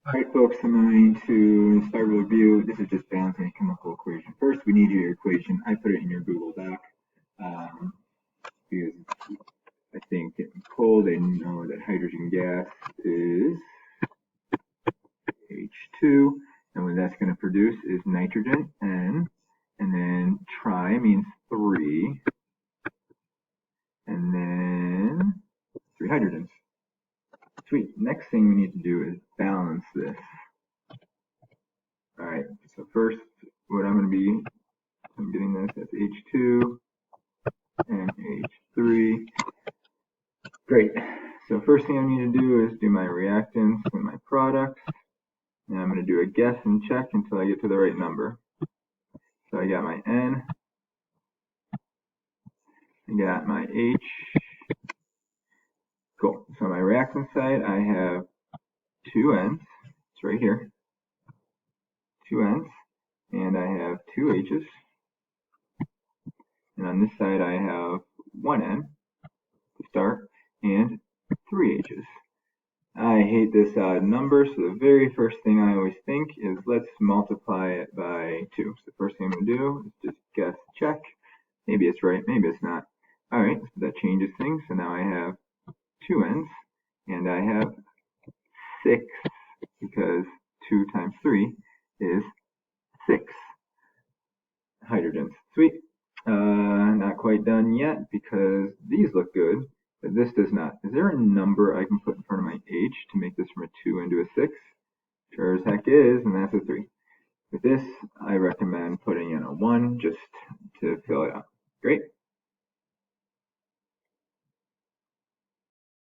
All right, folks, I'm going to start with a review. This is just balancing a chemical equation. First, we need your equation. I put it in your Google Doc because I think getting cold, I know that hydrogen gas is H2, and what that's going to produce is nitrogen, N, and then tri means 3, and then 3 hydrogens. Sweet. Next thing we need to do is balance this. All right, so first, what I'm getting this as H2 and H3. Great. So first thing I need to do is do my reactants and my products. And I'm going to do a guess and check until I get to the right number. So I got my N. I got my H. Cool. So on my reactant side, I have 2 N's. It's right here. 2 N's. And I have 2 H's. And on this side, I have 1 N to start and 3 H's. I hate this odd number, so the very first thing I always think is let's multiply it by 2. So the first thing I'm going to do is just guess, check. Maybe it's right, maybe it's not. Alright, so that changes things. So now I have 2 N's, and I have 6, because 2 times 3 is 6 hydrogens. Sweet. Not quite done yet, because these look good. But this does not. Is there a number I can put in front of my H to make this from a 2 into a 6? Sure as heck is, and that's a 3. With this, I recommend putting in a 1 just to fill it out. Great.